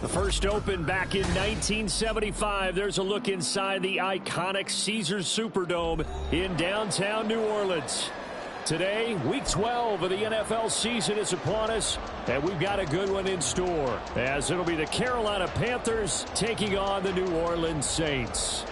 First opened back in 1975. There's a look inside the iconic Caesars Superdome in downtown New Orleans. Today, week 12 of the NFL season is upon us, and we've got a good one in store, as it'll be the Carolina Panthers taking on the New Orleans Saints.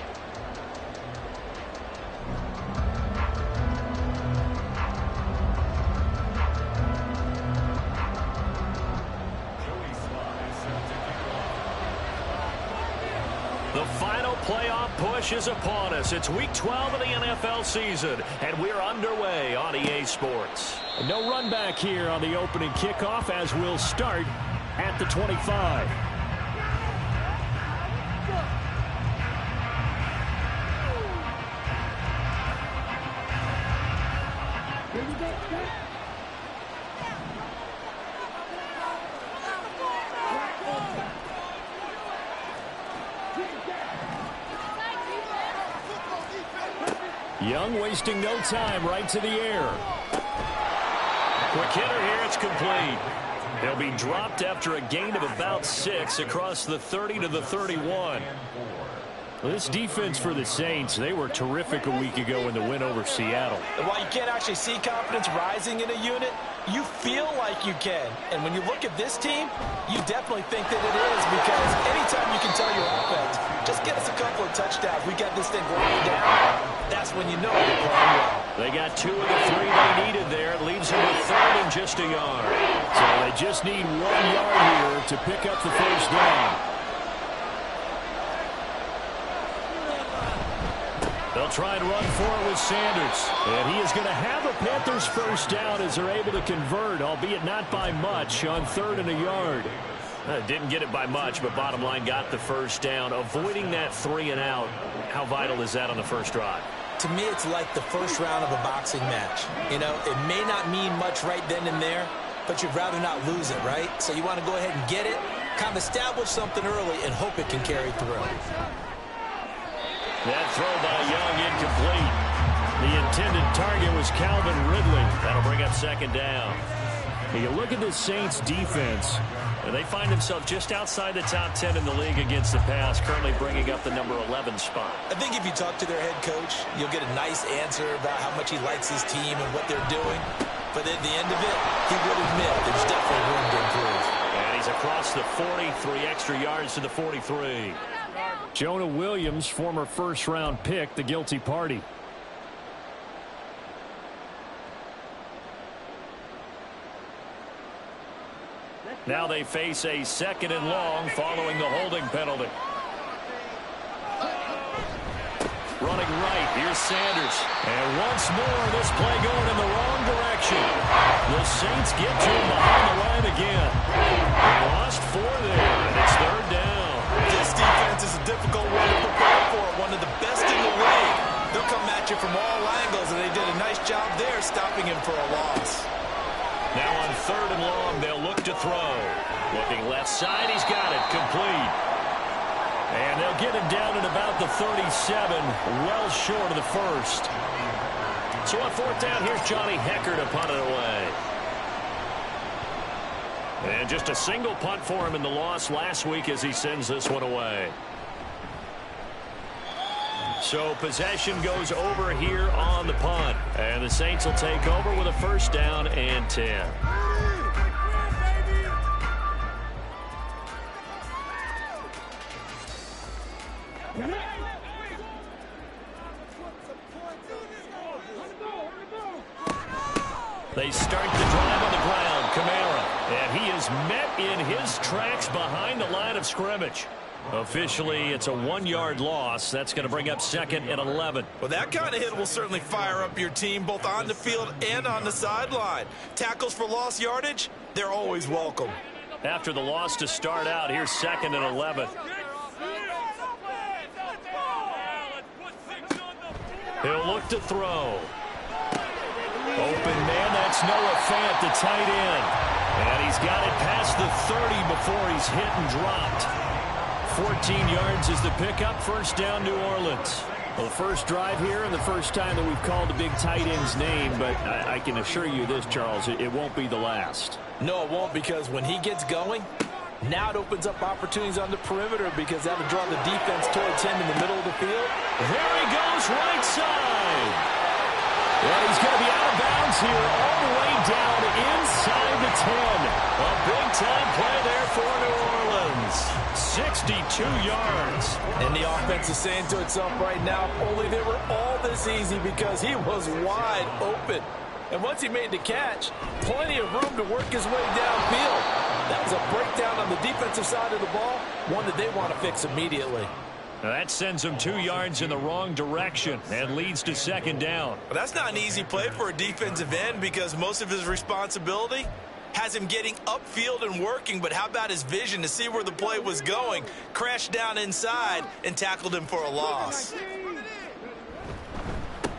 The final playoff push is upon us. It's week 12 of the NFL season, and we're underway on EA Sports. No run back here on the opening kickoff as we'll start at the 25. Young wasting no time, right to the air. Quick hitter here, it's complete. They'll be dropped after a gain of about 6 across the 30 to the 31. Well, this defense for the Saints, they were terrific a week ago in the win over Seattle. And while you can't actually see confidence rising in a unit, you feel like you can. And when you look at this team, you definitely think that it is, because anytime you can tell your offense, just get us a couple of touchdowns, we got this thing locked down, that's when you know they're playing well. They got 2 of the 3 they needed there. It leaves them with 3rd and just a yard. So they just need 1 yard here to pick up the first down. They'll try and run for it with Sanders. And he is going to have a Panthers first down as they're able to convert, albeit not by much, on 3rd and a yard. Didn't get it by much, but bottom line got the first down. Avoiding that 3 and out, how vital is that on the first drive? To me, it's like the first round of a boxing match. You know, it may not mean much right then and there, but you'd rather not lose it, right? So you want to go ahead and get it, kind of establish something early, and hope it can carry through. That throw by Young incomplete. The intended target was Calvin Ridley. That'll bring up 2nd down. You look at the Saints defense, and they find themselves just outside the top 10 in the league against the pass, currently bringing up the number 11 spot. I think if you talk to their head coach, you'll get a nice answer about how much he likes his team and what they're doing. But at the end of it, he would admit there's definitely room to improve. And he's across the 40, 3 extra yards to the 43. Jonah Williams, former first-round pick, the guilty party. Now they face a 2nd and long following the holding penalty. Running right, here's Sanders. And once more, this play going in the wrong direction. The Saints get to him behind the line again. They lost 4 there, and it's 3rd down. This defense is a difficult one to prepare for, one of the best in the league. They'll come at you from all angles, and they did a nice job there stopping him for a loss. Now on 3rd and long, they'll look to throw. Looking left side, he's got it, complete. And they'll get him down at about the 37, well short of the first. So on 4th down, here's Johnny Hekker to punt it away. And just a single punt for him in the loss last week as he sends this one away. So possession goes over here on the punt. And the Saints will take over with a first down and 10. They start the drive on the ground. Kamara. And he is met in his tracks behind the line of scrimmage. Officially, it's a 1-yard loss. That's going to bring up 2nd and 11. Well, that kind of hit will certainly fire up your team, both on the field and on the sideline. Tackles for lost yardage, they're always welcome. After the loss to start out, here's 2nd and 11. He'll look to throw. Open man, that's Noah Fant, the tight end. And he's got it past the 30 before he's hit and dropped. 14 yards is the pickup, first down New Orleans. Well, the first drive here and the first time that we've called a big tight end's name, but I can assure you this, Charles, it won't be the last. No, it won't, because when he gets going, Now it opens up opportunities on the perimeter because that'll draw the defense towards him in the middle of the field. There he goes, right side. And he's going to be out of bounds here all the way down inside the 10. A big-time play there for New Orleans. 62 yards. And the offense is saying to itself right now, if only they were all this easy, because he was wide open. And once he made the catch, plenty of room to work his way downfield. That was a breakdown on the defensive side of the ball, one that they want to fix immediately. That sends him 2 yards in the wrong direction and leads to second down. Well, that's not an easy play for a defensive end because most of his responsibility has him getting upfield and working, but how about his vision to see where the play was going, crashed down inside, and tackled him for a loss.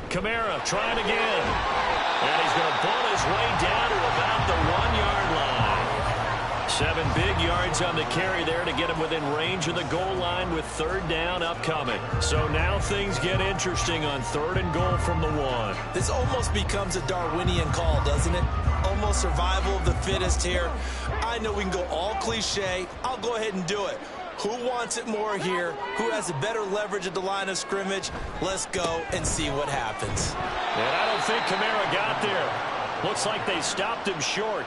Kamara trying again. And he's going to pull his way down to about the 1-yard line. 7 big yards on the carry there to get him within range of the goal line with third down upcoming. So now things get interesting on 3rd and goal from the 1. This almost becomes a Darwinian call, doesn't it? Almost survival of the fittest here. I know we can go all cliche. I'll go ahead and do it. Who wants it more here? Who has a better leverage at the line of scrimmage? Let's go and see what happens. And I don't think Kamara got there. Looks like they stopped him short.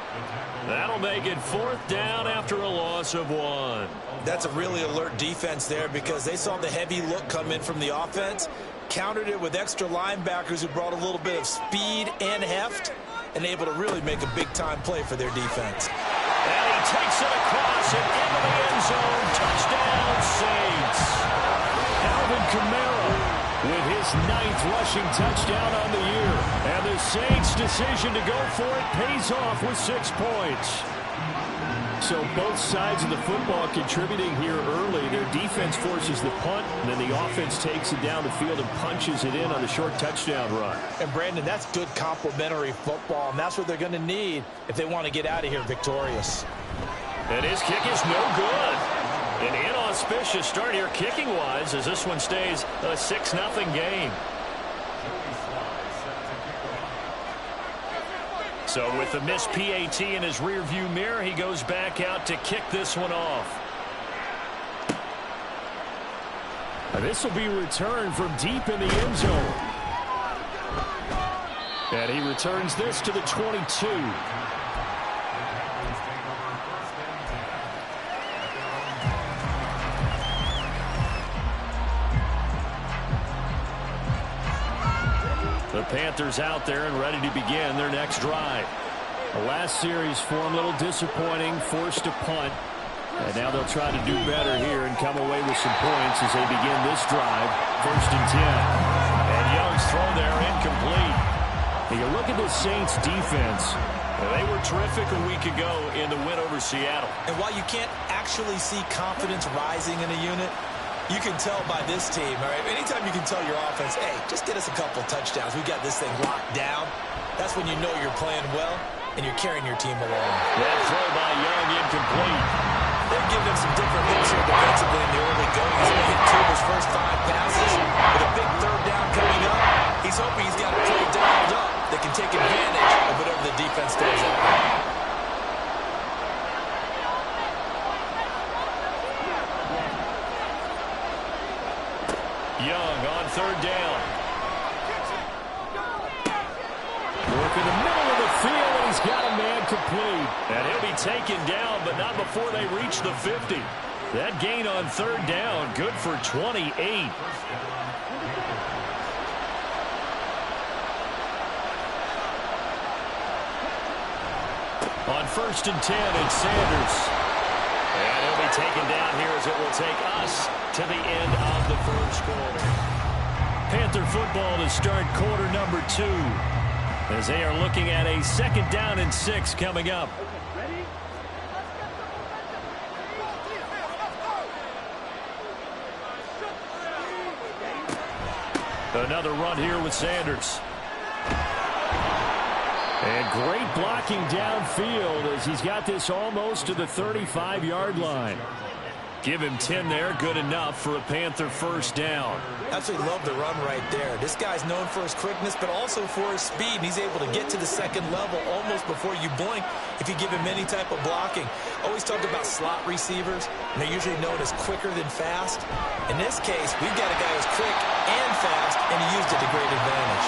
That'll make it 4th down after a loss of 1. That's a really alert defense there because they saw the heavy look come in from the offense, countered it with extra linebackers who brought a little bit of speed and heft, and able to really make a big-time play for their defense. And he takes it across and into the end zone. Touchdown, Saints. Alvin Kamara with his 9th rushing touchdown on the year. And the Saints' decision to go for it pays off with 6 points. So both sides of the football contributing here early. Their defense forces the punt, and then the offense takes it down the field and punches it in on a short touchdown run. And, Brandon, that's good complementary football, and that's what they're going to need if they want to get out of here victorious. And his kick is no good. An inauspicious start here kicking-wise as this one stays a 6-0 game. So with the missed PAT in his rearview mirror, he goes back out to kick this one off. And this will be returned from deep in the end zone. And he returns this to the 22. The Panthers out there and ready to begin their next drive. The last series for them a little disappointing, forced to punt. And now they'll try to do better here and come away with some points as they begin this drive. 1st and 10. And Young's throw there incomplete. You look at the Saints defense. They were terrific a week ago in the win over Seattle. And while you can't actually see confidence rising in a unit, you can tell by this team, all right? Anytime you can tell your offense, hey, just get us a couple touchdowns. We got this thing locked down. That's when you know you're playing well and you're carrying your team along. That throw by Young incomplete. They've given him some different looks here defensively in the early going. He's going to hit 2 of his first 5 passes. With a big 3rd down coming up, he's hoping he's got a play dialed up that can take advantage of whatever the defense throws at him. Young on 3rd down. Work in the middle of the field, and he's got a man complete. And he'll be taken down, but not before they reach the 50. That gain on 3rd down, good for 28. On 1st and 10, it's Sanders. And he'll be taken down here as it will take us to the end of the 1st quarter. Panther football to start quarter number 2 as they are looking at a 2nd down and 6 coming up. Another run here with Sanders. And great blocking downfield as he's got this almost to the 35-yard line. Give him 10 there. Good enough for a Panther first down. Absolutely love the run right there. This guy's known for his quickness, but also for his speed. And he's able to get to the second level almost before you blink if you give him any type of blocking. Always talk about slot receivers, and they're usually known as quicker than fast. In this case, we've got a guy who's quick and fast, and he used it to great advantage.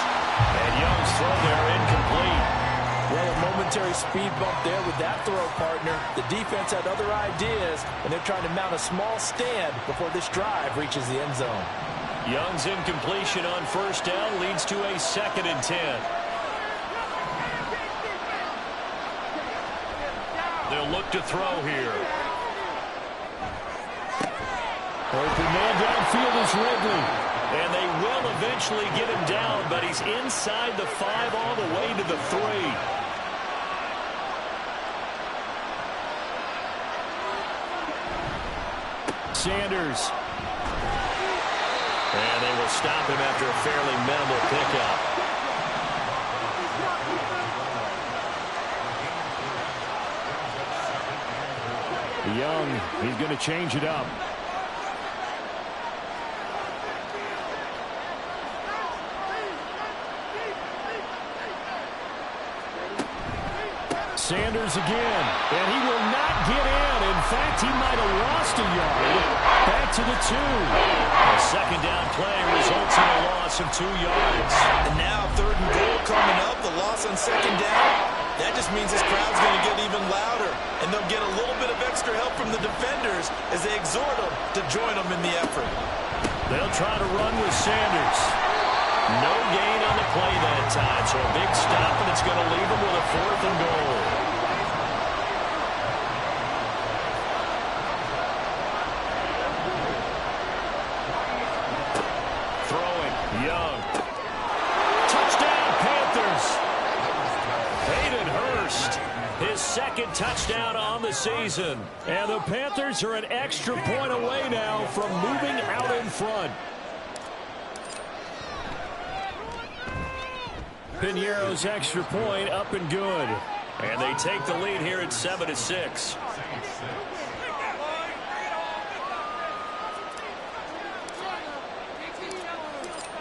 And Young's throw there incomplete. Well, a momentary speed bump there with that throw, partner. The defense had other ideas, and they're trying to mount a small stand before this drive reaches the end zone. Young's incompletion on first down leads to a 2nd and 10. They'll look to throw here. Open man downfield is Ridley. And they will eventually get him down, but he's inside the 5 all the way to the 3. Sanders. And they will stop him after a fairly minimal pickup. Young, he's going to change it up. Sanders again, and he will not get in. In fact, he might have lost a yard. Back to the 2. A second down play results in a loss of 2 yards. And now 3rd and goal coming up, the loss on 2nd down. That just means this crowd's going to get even louder, and they'll get a little bit of extra help from the defenders as they exhort them to join them in the effort. They'll try to run with Sanders. No gain on the play that time, so a big stop, and it's going to leave them with a 4th and goal. Throwing, Young. Touchdown, Panthers. Hayden Hurst, his 2nd touchdown on the season. And the Panthers are an extra point away now from moving out in front. Piñeiro's extra point up and good. And they take the lead here at 7-6.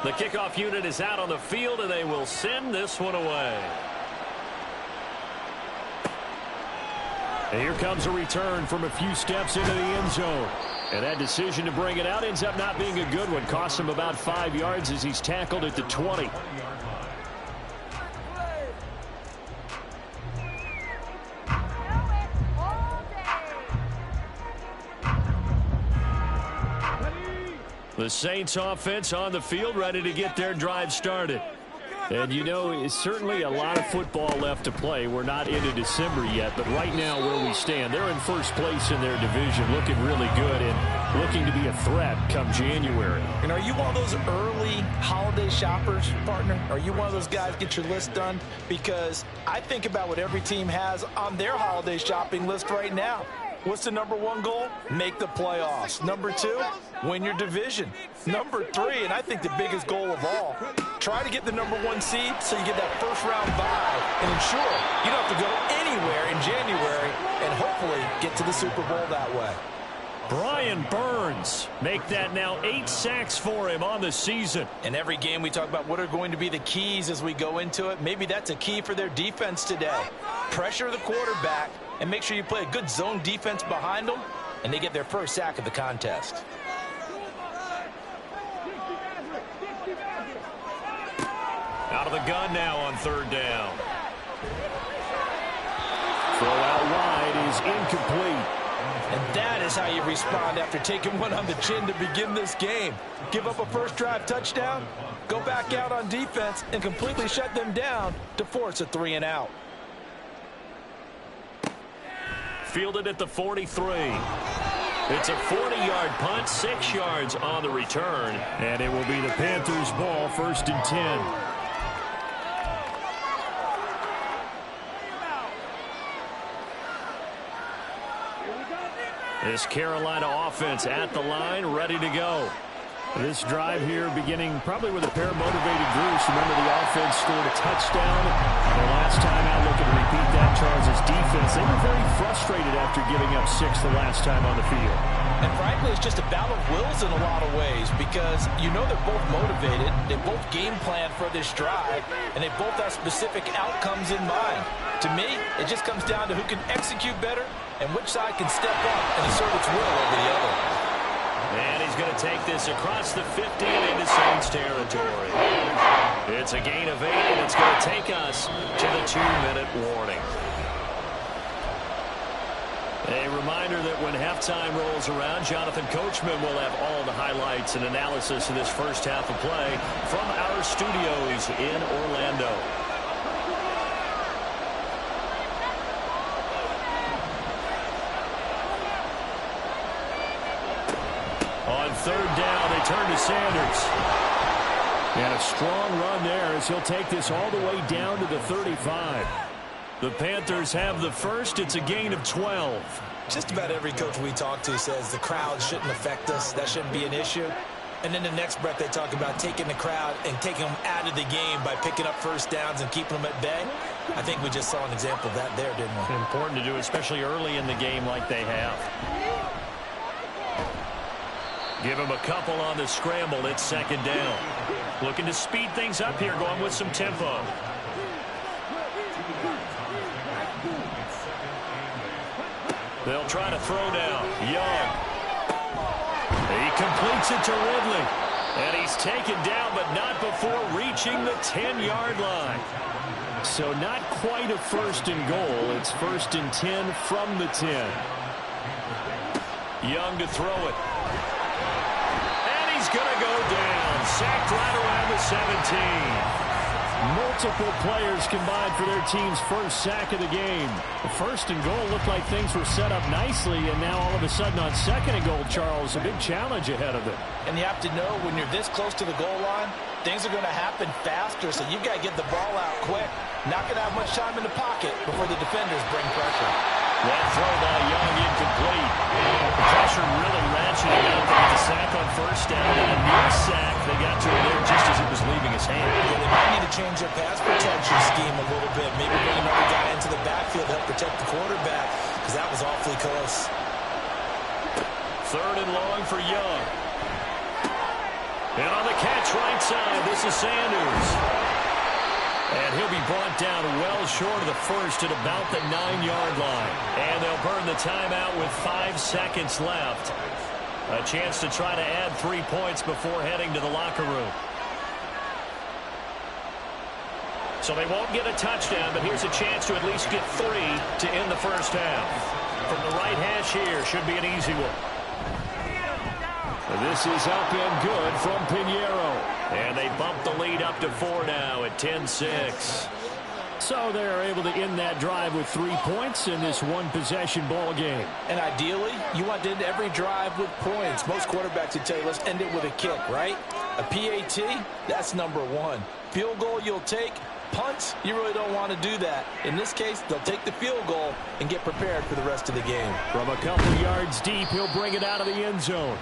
The kickoff unit is out on the field, and they will send this one away. And here comes a return from a few steps into the end zone. And that decision to bring it out ends up not being a good one. Costs him about 5 yards as he's tackled at the 20. The Saints offense on the field, ready to get their drive started. And, you know, it's certainly a lot of football left to play. We're not into December yet, but right now where we stand, they're in first place in their division, looking really good and looking to be a threat come January. And are you one of those early holiday shoppers, partner? Are you one of those guys get your list done? Because I think about what every team has on their holiday shopping list right now. What's the #1 goal? Make the playoffs. #2, win your division. #3, and I think the biggest goal of all, try to get the #1 seed so you get that first-round bye and ensure you don't have to go anywhere in January and hopefully get to the Super Bowl that way. Brian Burns, make that now 8 sacks for him on the season. In every game we talk about what are going to be the keys as we go into it. Maybe that's a key for their defense today. Pressure the quarterback and make sure you play a good zone defense behind them, and they get their first sack of the contest. Out of the gun now on 3rd down. Throw out wide is incomplete. And that is how you respond after taking one on the chin to begin this game. Give up a first drive touchdown, go back out on defense, and completely shut them down to force a 3 and out. Fielded at the 43. It's a 40-yard punt, 6 yards on the return. And it will be the Panthers' ball, 1st and 10. This Carolina offense at the line, ready to go. This drive here beginning probably with a pair of motivated groups Remember, the offense scored a touchdown. The last time out, looking to repeat that, Charles' defense, they were very frustrated after giving up 6 the last time on the field. And frankly, it's just a battle of wills in a lot of ways because you know they're both motivated, they both game plan for this drive, and they both have specific outcomes in mind. To me, it just comes down to who can execute better and which side can step up and assert its will over the other. And he's going to take this across the 50 and into Saints territory. It's a gain of 8, and it's going to take us to the 2-minute warning. A reminder that when halftime rolls around, Jonathan Coachman will have all the highlights and analysis of this first half of play from our studios in Orlando. On third down, they turn to Sanders. And a strong run there as he'll take this all the way down to the 35. The Panthers have the first. It's a gain of 12. Just about every coach we talk to says the crowd shouldn't affect us. That shouldn't be an issue. And then the next breath they talk about taking the crowd and taking them out of the game by picking up first downs and keeping them at bay. I think we just saw an example of that there, didn't we? Important to do, especially early in the game like they have. Give him a couple on the scramble. It's second down. Looking to speed things up here, going with some tempo. They'll try to throw down. Young. He completes it to Ridley. And he's taken down, but not before reaching the 10-yard line. So not quite a first and goal. It's first and 10 from the 10. Young to throw it. And he's going to go down. Sacked right around the 17. Multiple players combined for their team's first sack of the game. The first and goal looked like things were set up nicely, and now all of a sudden on second and goal, Charles, a big challenge ahead of it. And you have to know when you're this close to the goal line, things are going to happen faster, so you've got to get the ball out quick. Not going to have much time in the pocket before the defenders bring pressure. That throw by Young incomplete. The pressure really ratcheting up to get the sack on first down. And a near sack, they got to it there just as it was leaving his hand. Yeah, they might need to change their pass protection scheme a little bit. Maybe bring another guy into the backfield to help protect the quarterback, because that was awfully close. Third and long for Young. And on the catch right side, this is Sanders. And he'll be brought down well short of the first at about the 9-yard line. And they'll burn the timeout with 5 seconds left. A chance to try to add 3 points before heading to the locker room. So they won't get a touchdown, but here's a chance to at least get 3 to end the first half. From the right hash here, should be an easy one. This is up and good from Pinheiro. And they bump the lead up to 4 now at 10-6. So they're able to end that drive with 3 points in this one-possession ball game. And ideally, you want to end every drive with points. Most quarterbacks would tell you, let's end it with a kick, right? A PAT, that's number 1. Field goal you'll take. Punts, you really don't want to do that. In this case, they'll take the field goal and get prepared for the rest of the game. From a couple yards deep, he'll bring it out of the end zone.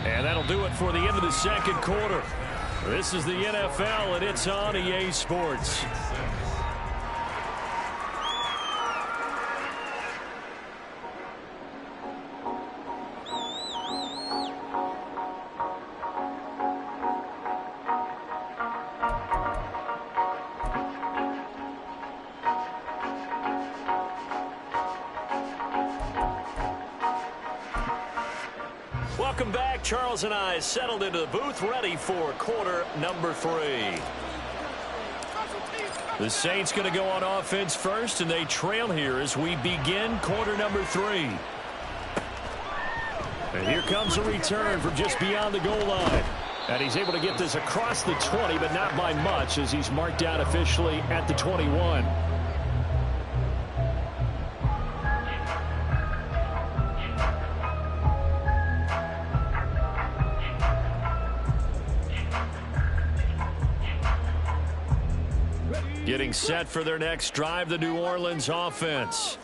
And that'll do it for the end of the second quarter. This is the NFL, and it's on EA Sports. Welcome back. Charles and I settled into the booth, ready for quarter number 3. The Saints going to go on offense first, and they trail here as we begin quarter number 3. And here comes a return from just beyond the goal line. And he's able to get this across the 20, but not by much, as he's marked down officially at the 21. Getting set for their next drive, the New Orleans offense.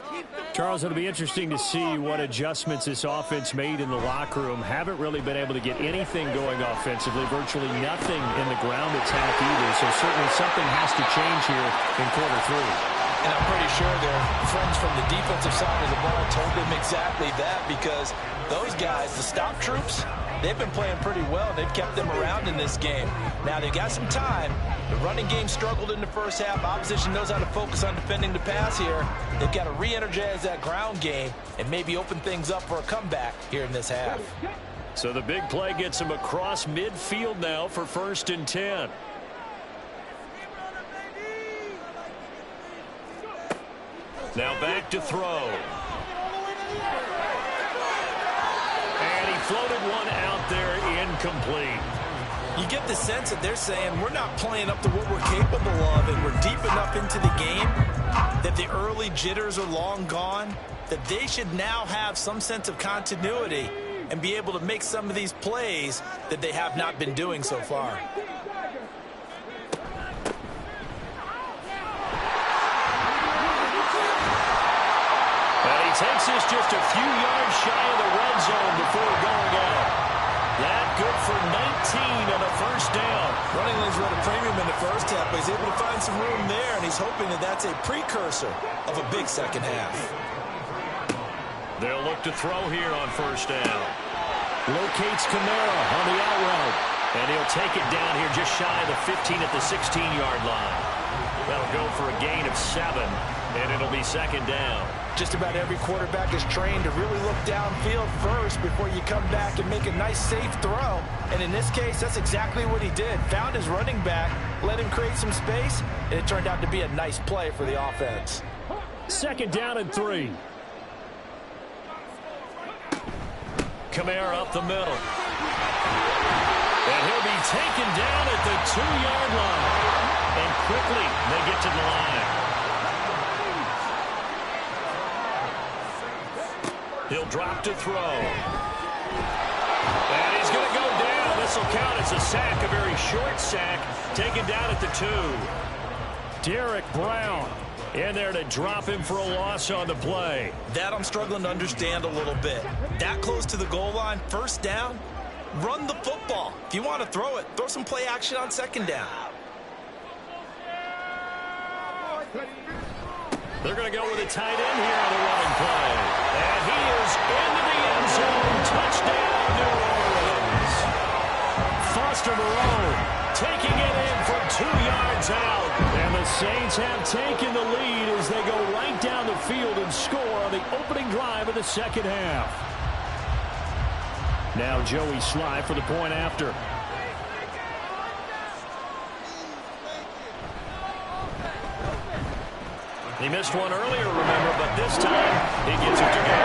Charles, it'll be interesting to see what adjustments this offense made in the locker room. Haven't really been able to get anything going offensively, virtually nothing in the ground attack either. So certainly something has to change here in quarter three. And I'm pretty sure their friends from the defensive side of the ball told them exactly that, because those guys, the stop troops, they've been playing pretty well. They've kept them around in this game. Now, they've got some time. The running game struggled in the first half. Opposition knows how to focus on defending the pass here. They've got to re-energize that ground game and maybe open things up for a comeback here in this half. So the big play gets him across midfield now for 1st and 10. Now back to throw. And he floated one out there, incomplete. You get the sense that they're saying we're not playing up to what we're capable of, and we're deep enough into the game that the early jitters are long gone, that they should now have some sense of continuity and be able to make some of these plays that they have not been doing so far. Takes this just a few yards shy of the red zone before going out. That good for 19 and a 1st down. Running lanes were at a premium in the first half, but he's able to find some room there, and he's hoping that that's a precursor of a big second half. They'll look to throw here on 1st down. Locates Kamara on the out route, and he'll take it down here just shy of the 15 at the 16-yard line. That'll go for a gain of 7, and it'll be 2nd down. Just about every quarterback is trained to really look downfield first before you come back and make a nice, safe throw. And in this case, that's exactly what he did. Found his running back, let him create some space, and it turned out to be a nice play for the offense. 2nd down and 3. Kamara up the middle. And he'll be taken down at the 2-yard line. And quickly, they get to the line. He'll drop to throw. And he's going to go down. This will count as a sack, a very short sack, taken down at the 2. Derek Brown in there to drop him for a loss on the play. That I'm struggling to understand a little bit. That close to the goal line, 1st down, run the football. If you want to throw it, throw some play action on 2nd down. They're going to go with a tight end here on the running play. And he is into the end zone. Touchdown, New Orleans. Foster Moreau taking it in from 2 yards out. And the Saints have taken the lead as they go right down the field and score on the opening drive of the 2nd half. Now Joey Sly for the point after. He missed one earlier, remember, but this time he gets it to go.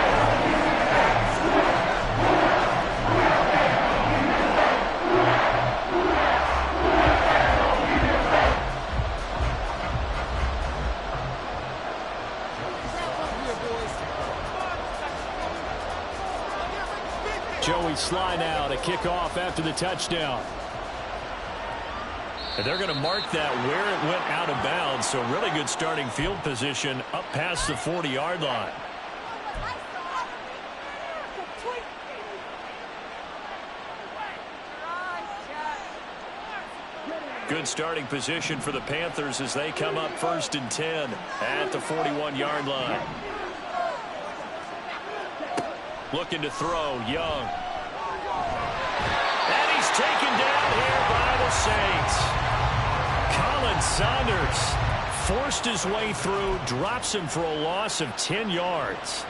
Joey Sly now to kick off after the touchdown. And they're going to mark that where it went out of bounds, so really good starting field position up past the 40-yard line. Good starting position for the Panthers as they come up 1st and 10 at the 41-yard line. Looking to throw, Young. And he's taken down here by the Saints. Colin Saunders forced his way through, drops him for a loss of 10 yards.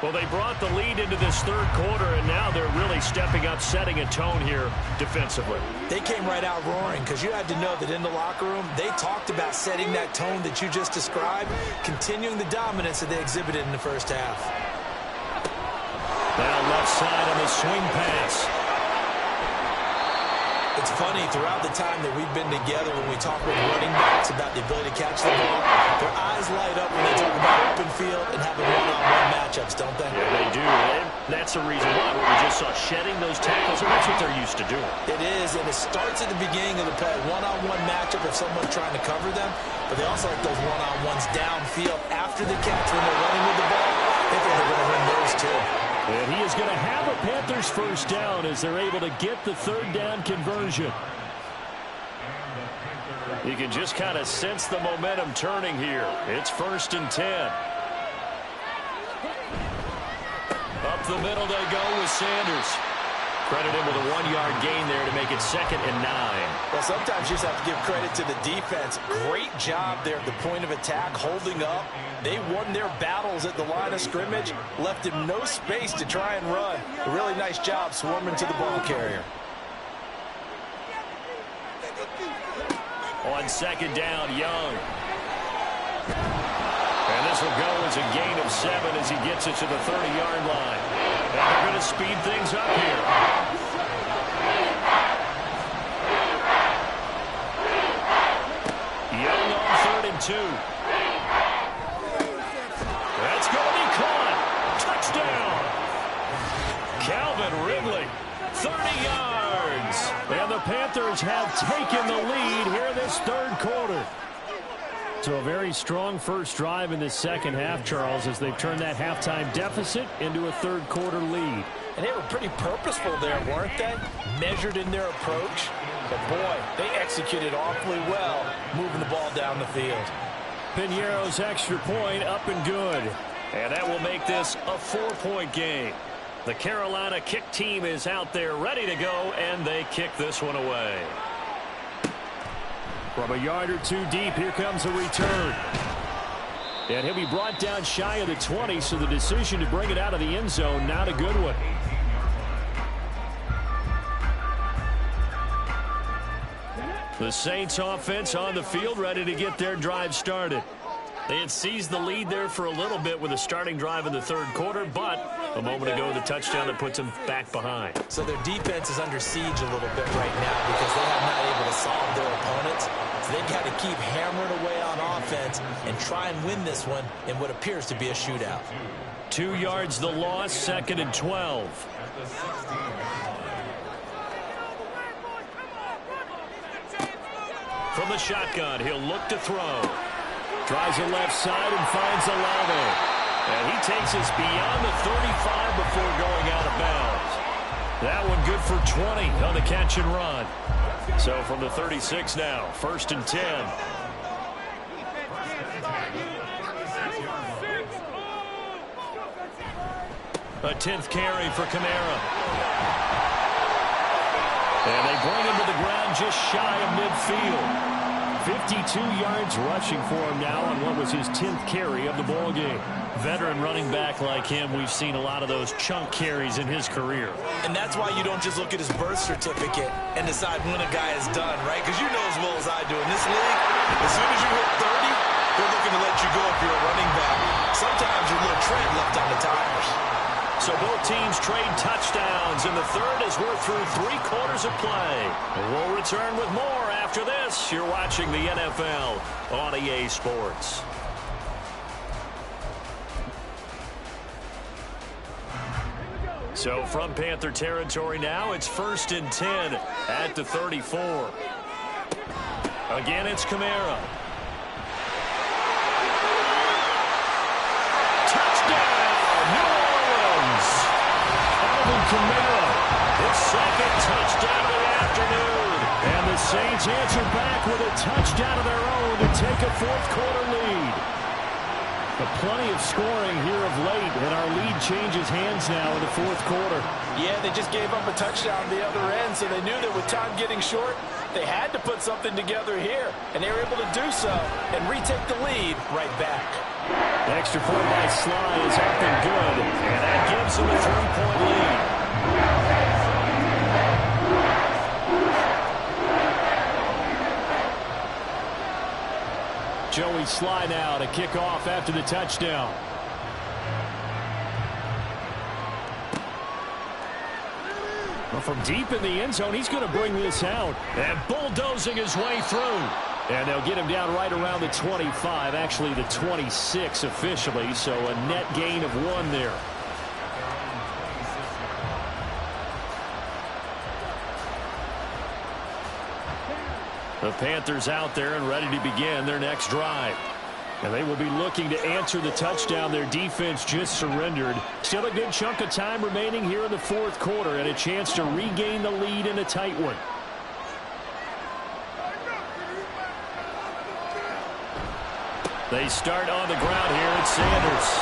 Well, they brought the lead into this 3rd quarter, and now they're really stepping up, setting a tone here defensively. They came right out roaring, because you had to know that in the locker room, they talked about setting that tone that you just described, continuing the dominance that they exhibited in the first half. Now left side on the swing pass. It's funny, throughout the time that we've been together, when we talk with running backs about the ability to catch the ball, their eyes light up when they talk about open field and having one-on-one matchups, don't they? Yeah, they do. And that's the reason why what we just saw, shedding those tackles, and that's what they're used to doing. It is, and it starts at the beginning of the play. One-on-one matchup if someone's trying to cover them, but they also like those one-on-ones downfield after the catch when they're running with the ball. thinking they're going to win those too. And he is going to have a Panthers first down as they're able to get the third down conversion. You can just kind of sense the momentum turning here. It's 1st and 10. Up the middle they go with Sanders. Credit him with a 1-yard gain there to make it 2nd and 9. Well, sometimes you just have to give credit to the defense. Great job there at the point of attack, holding up. They won their battles at the line of scrimmage, left him no space to try and run. A really nice job swarming to the ball carrier. On 2nd down, Young. And this will go as a gain of 7 as he gets it to the 30-yard line. And they're going to speed things up here. Young on 3rd and 2. That's going to be caught. Touchdown. Calvin Ridley, 30 yards. And the Panthers have taken the lead here in this 3rd quarter. So a very strong first drive in this second half, Charles, as they've turned that halftime deficit into a 3rd quarter lead. And they were pretty purposeful there, weren't they? Measured in their approach. But, boy, they executed awfully well, moving the ball down the field. Piñeiro's extra point up and good. And that will make this a 4-point game. The Carolina kick team is out there ready to go, and they kick this one away. From a yard or 2 deep, here comes a return. And he'll be brought down shy of the 20, so the decision to bring it out of the end zone, not a good one. The Saints offense on the field, ready to get their drive started. They had seized the lead there for a little bit with a starting drive in the 3rd quarter, but a moment ago, the touchdown that puts them back behind. So their defense is under siege a little bit right now because they are not able to solve their opponents. So they've got to keep hammering away on offense and try and win this one in what appears to be a shootout. 2 yards the loss, 2nd and 12. From the shotgun, he'll look to throw. Tries the left side and finds Olave. And he takes us beyond the 35 before going out of bounds. That one good for 20 on the catch and run. So from the 36 now, 1st and 10. A 10th carry for Kamara. And they bring him to the ground just shy of midfield. 52 yards rushing for him now on what was his 10th carry of the ball game. Veteran running back like him, we've seen a lot of those chunk carries in his career. And that's why you don't just look at his birth certificate and decide when a guy is done, right? Because you know as well as I do, in this league, as soon as you hit 30, they're looking to let you go if you're a running back. Sometimes your little tread left on the tires. So both teams trade touchdowns in the 3rd as we're through 3 quarters of play. We'll return with more after this. You're watching the NFL on EA Sports. So from Panther territory now, it's 1st and 10 at the 34. Again, it's Kamara. Kamara, his 2nd touchdown of the afternoon. And the Saints answer back with a touchdown of their own to take a 4th quarter lead. But plenty of scoring here of late, and our lead changes hands now in the 4th quarter. Yeah, they just gave up a touchdown at the other end, so they knew that with time getting short, they had to put something together here. And they were able to do so and retake the lead right back. The extra point by Sly is up and good, and that gives them a 3-point lead. Joey Sly now to kick off after the touchdown. Well, from deep in the end zone, he's going to bring this out. And bulldozing his way through. And they'll get him down right around the 25, actually the 26 officially, so a net gain of 1 there. The Panthers out there and ready to begin their next drive. And they will be looking to answer the touchdown their defense just surrendered. Still a good chunk of time remaining here in the fourth quarter and a chance to regain the lead in a tight one. They start on the ground here at Sanders.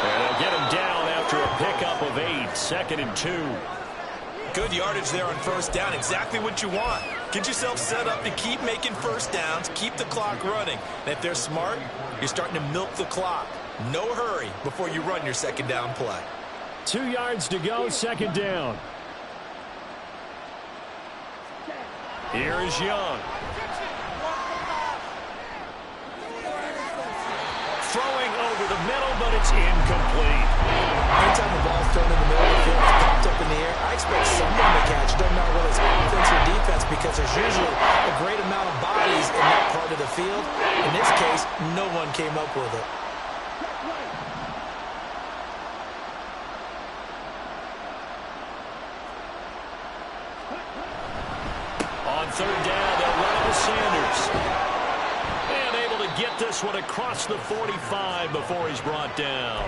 And they'll get him down after a pickup of 8, 2nd and 2. Good yardage there on first down. Exactly what you want. Get yourself set up to keep making first downs, keep the clock running. And if they're smart, you're starting to milk the clock. No hurry before you run your second down play. 2 yards to go, second down. Here is Young. Throwing over the middle, but it's incomplete. Anytime the ball's thrown in the middle of the field, it's popped up in the air, I expect someone to catch. Doesn't matter whether it's offense or defense, because there's usually a great amount of bodies in that part of the field. In this case, no one came up with it. On third down, they'll run it with Sanders. And able to get this one across the 45 before he's brought down.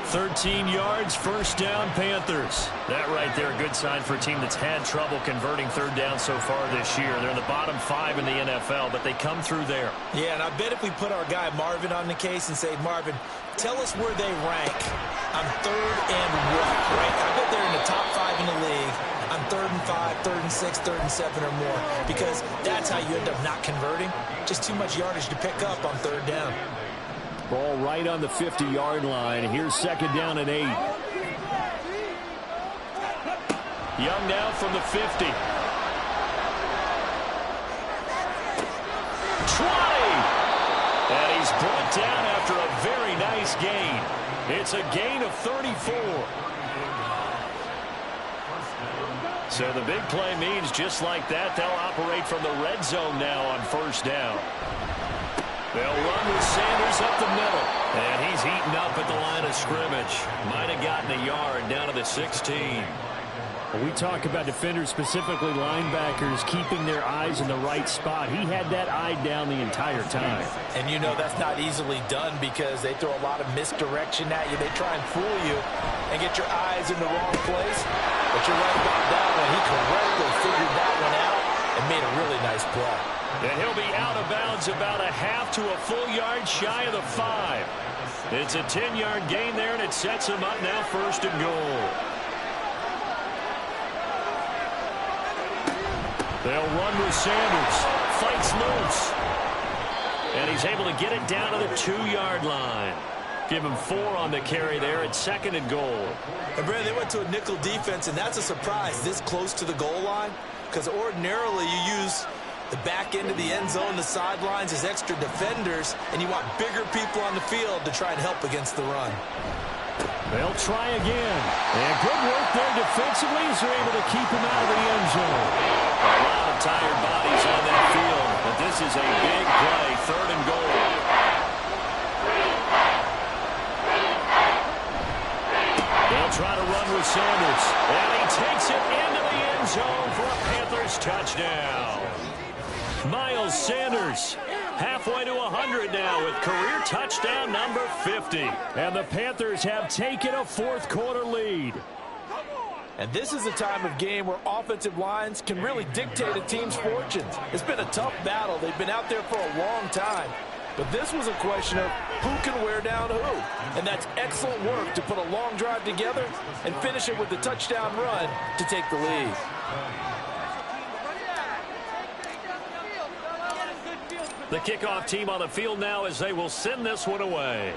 13 yards, first down, Panthers. That right there, a good sign for a team that's had trouble converting third down so far this year. They're in the bottom 5 in the NFL, but they come through there. Yeah, and I bet if we put our guy Marvin on the case and say, Marvin, tell us where they rank on third and what, right? I bet they're in the top 5 in the league on 3rd and 5, 3rd and 6, 3rd and 7 or more, because that's how you end up not converting. Just too much yardage to pick up on third down. Ball right on the 50-yard line. Here's second down and 8. Young now from the 50. 20! And he's brought down after a very nice gain. It's a gain of 34. So the big play means just like that, they'll operate from the red zone now on first down. They'll run with Sanders up the middle. And he's eaten up at the line of scrimmage. Might have gotten a yard down to the 16. When we talk about defenders, specifically linebackers, keeping their eyes in the right spot, he had that eye down the entire time. And you know that's not easily done because they throw a lot of misdirection at you. They try and fool you and get your eyes in the wrong place. But you're right about that one. He correctly figured that one out and made a really nice play. And he'll be out of bounds about a half to a full yard shy of the 5. It's a 10-yard gain there, and it sets him up now first and goal. They'll run with Sanders. Fights loose. And he's able to get it down to the 2-yard line. Give him 4 on the carry there at second and goal. And Brad, they went to a nickel defense, and that's a surprise this close to the goal line, because ordinarily you use the back end of the end zone, the sidelines as extra defenders, and you want bigger people on the field to try and help against the run. They'll try again. And good work there defensively as they're able to keep him out of the end zone. A lot of tired bodies on that field, but this is a big play, third and goal. They'll try to run with Sanders. And he takes it into the end zone for a Panthers touchdown. Miles Sanders halfway to 100 now with career touchdown number 50. And the Panthers have taken a fourth quarter lead. And this is a time of game where offensive lines can really dictate a team's fortunes. It's been a tough battle. They've been out there for a long time. But this was a question of who can wear down who. And that's excellent work to put a long drive together and finish it with the touchdown run to take the lead. The kickoff team on the field now as they will send this one away.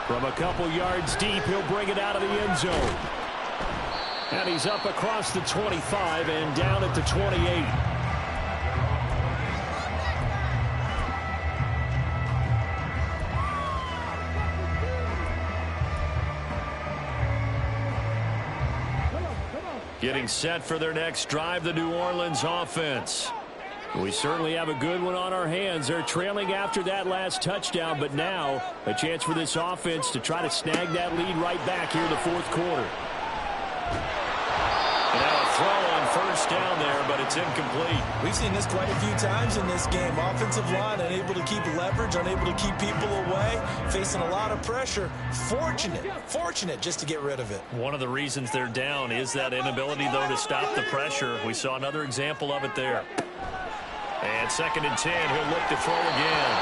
From a couple yards deep, he'll bring it out of the end zone. And he's up across the 25 and down at the 28. Getting set for their next drive, the New Orleans offense. We certainly have a good one on our hands. They're trailing after that last touchdown, but now a chance for this offense to try to snag that lead right back here in the fourth quarter. And now a throw on first down there, but but it's incomplete. We've seen this quite a few times in this game. Offensive line unable to keep leverage, unable to keep people away, facing a lot of pressure. Fortunate just to get rid of it. One of the reasons they're down is that inability, though, to stop the pressure. We saw another example of it there. And 2nd and 10, he'll look to throw again.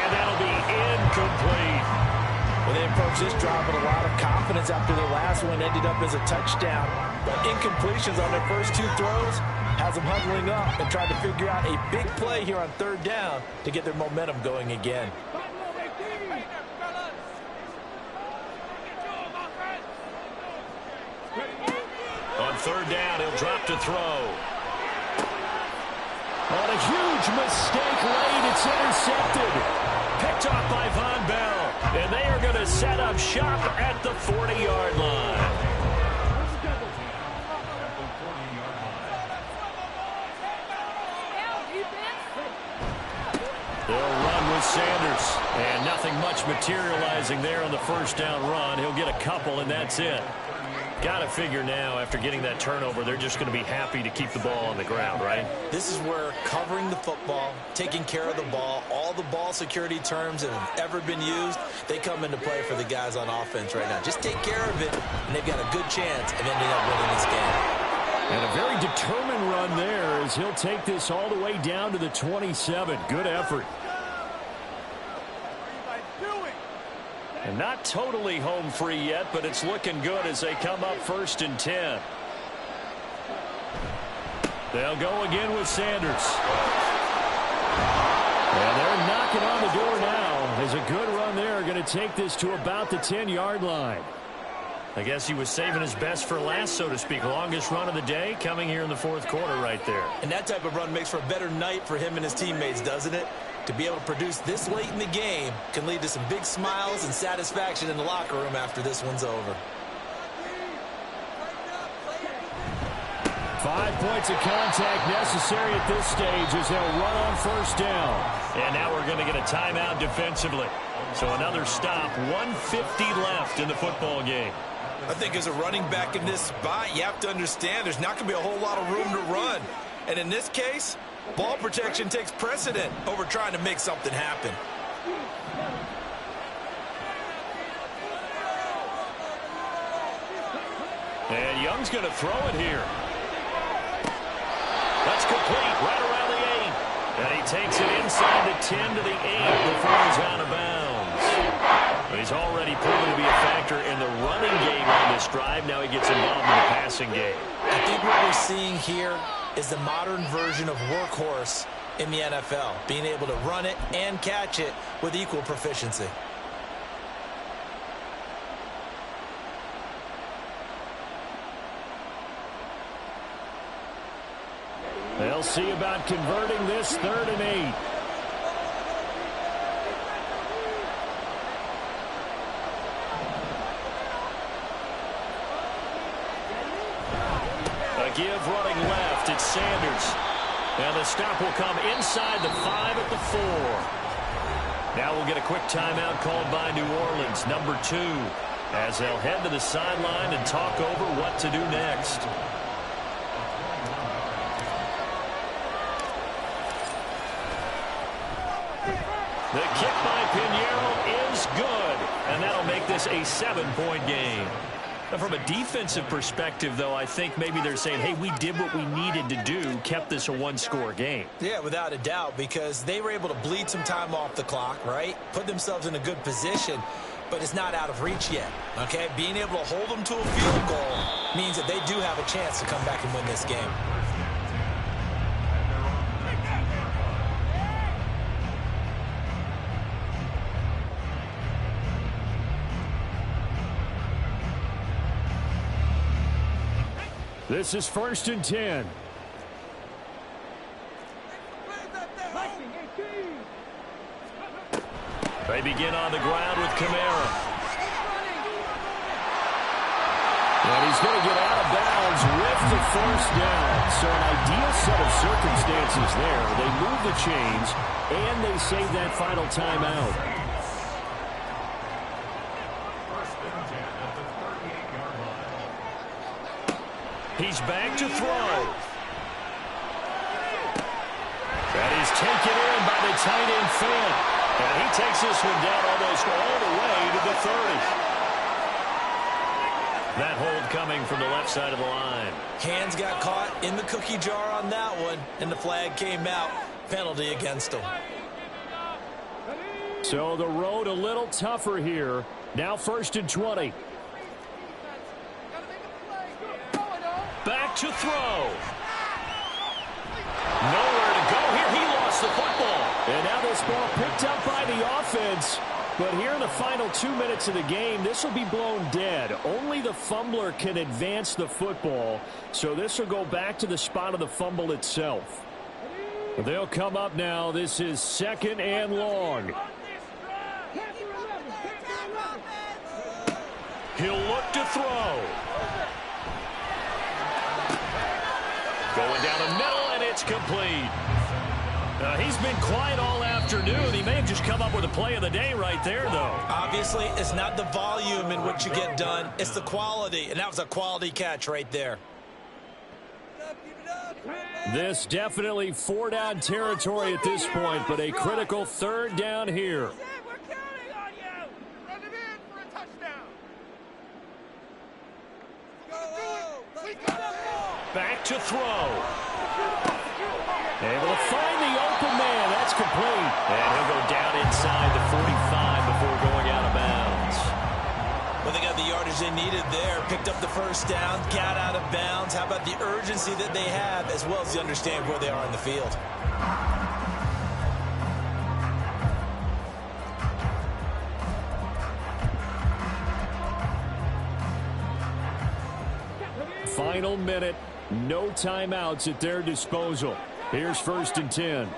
And that'll be incomplete. Well, they approached this drive with a lot of confidence after their last one ended up as a touchdown. But incompletions on their first 2 throws has them huddling up and trying to figure out a big play here on 3rd down to get their momentum going again. On 3rd down, he'll drop to throw. On a huge mistake late, it's intercepted. Picked off by Von Bell. And they are going to set up shop at the 40-yard line. They'll run with Sanders. And nothing much materializing there on the 1st down run. He'll get a couple, and that's it. Got to figure now, after getting that turnover, they're just going to be happy to keep the ball on the ground, right? This is where covering the football, taking care of the ball, all the ball security terms that have ever been used, they come into play for the guys on offense right now. Just take care of it, and they've got a good chance of ending up winning this game. And a very determined run there as he'll take this all the way down to the 27. Good effort. And not totally home free yet, but it's looking good as they come up 1st and 10. They'll go again with Sanders. And they're knocking on the door now. There's a good run there. Going to take this to about the 10-yard line. I guess he was saving his best for last, so to speak. Longest run of the day coming here in the 4th quarter right there. And that type of run makes for a better night for him and his teammates, doesn't it? To be able to produce this late in the game can lead to some big smiles and satisfaction in the locker room after this one's over. 5 points of contact necessary at this stage as they'll run on 1st down. And now we're going to get a timeout defensively. So another stop, 1:50 left in the football game. I think as a running back in this spot, you have to understand there's not going to be a whole lot of room to run. And in this case, ball protection takes precedent over trying to make something happen. And Young's going to throw it here. That's complete right around the 8. And he takes it inside the 10 to the 8 before he's out of bounds. But he's already proven to be a factor in the running game on this drive. Now he gets involved in the passing game. I think what we're seeing here is the modern version of workhorse in the NFL, being able to run it and catch it with equal proficiency. They'll see about converting this 3rd and 8. A give running left. It's Sanders. And the stop will come inside the 5 at the 4. Now we'll get a quick timeout called by New Orleans, number 2, as they'll head to the sideline and talk over what to do next. The kick by Pinheiro is good, and that'll make this a 7-point game. Now, from a defensive perspective, though, I think maybe they're saying, hey, we did what we needed to do, kept this a 1-score game. Yeah, without a doubt, because they were able to bleed some time off the clock, right? Put themselves in a good position, but it's not out of reach yet, okay? Being able to hold them to a field goal means that they do have a chance to come back and win this game. This is 1st and 10. They begin on the ground with Kamara. And he's going to get out of bounds with the 1st down. So an ideal set of circumstances there. They move the chains, and they save that final timeout. He's back to throw. Fant. And he takes this one down almost all the way to the 30. That hold coming from the left side of the line. Hands got caught in the cookie jar on that one, and the flag came out. Penalty against him. So the road a little tougher here. Now 1st and 20. Back to throw. Nowhere to go here. He lost the football. And now this ball picked up by the offense. But here in the final 2 minutes of the game, this will be blown dead. Only the fumbler can advance the football. So this will go back to the spot of the fumble itself. They'll come up now. This is 2nd and long. He'll look to throw. Going down the middle, and it's complete. He's been quiet all afternoon. He may have just come up with a play of the day right there, though. Obviously, it's not the volume in which you get done. It's the quality, and that was a quality catch right there. This definitely 4-down territory at this point, but a critical 3rd down here. Back to throw. Able to find the open man. That's complete. And he'll go down inside the 45 before going out of bounds. Well, they got the yardage they needed there. Picked up the 1st down, got out of bounds. How about the urgency that they have, as well as the understand where they are in the field. Final minute. No timeouts at their disposal. Here's 1st and 10.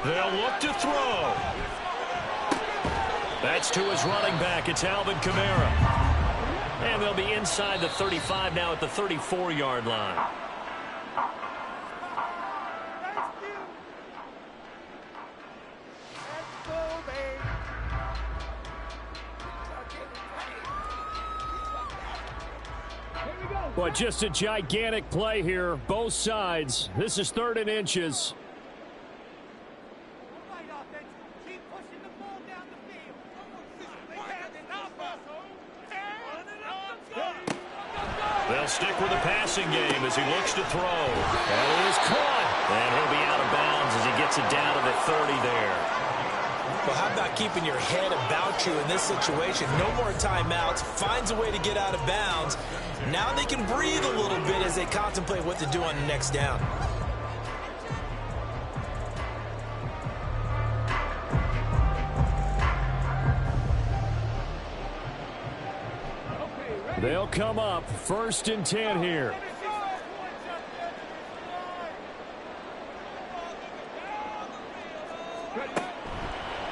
They'll look to throw. That's to his running back. It's Alvin Kamara. And they'll be inside the 35 now at the 34-yard line. But just a gigantic play here, both sides. This is 3rd and inches. They'll stick with the passing game as he looks to throw. And it is caught. And he'll be out of bounds as he gets it down to the 30 there. Well, how about keeping your head about you in this situation? No more timeouts. Finds a way to get out of bounds. Now they can breathe a little bit as they contemplate what to do on the next down. They'll come up 1st and 10 here.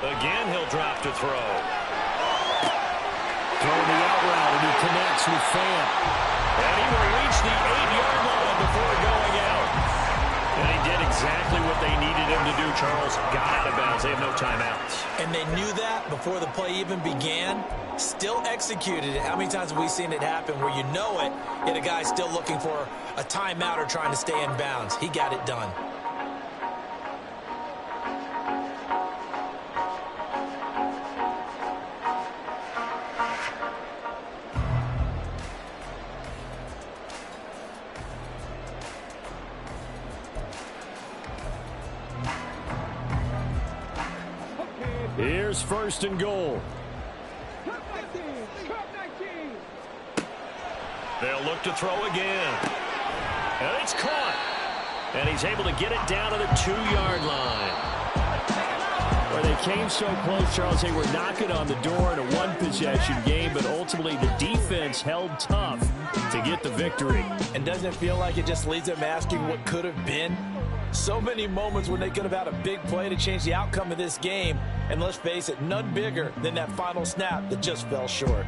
Again, he'll drop to throw. Throwing the out route, and he connects with Fant. And he will reach the 8-yard line before going out. And he did exactly what they needed him to do, Charles. Got out of bounds. They have no timeouts. And they knew that before the play even began. Still executed it. How many times have we seen it happen where you know it, yet a guy's still looking for a timeout or trying to stay in bounds? He got it done. Here's 1st and goal. They'll look to throw again. And it's caught. And he's able to get it down to the 2-yard line. Where they came so close, Charles, they were knocking on the door in a one-possession game, but ultimately the defense held tough to get the victory. And doesn't it feel like it just leaves them asking what could have been? So many moments when they could have had a big play to change the outcome of this game. And let's face it, none bigger than that final snap that just fell short.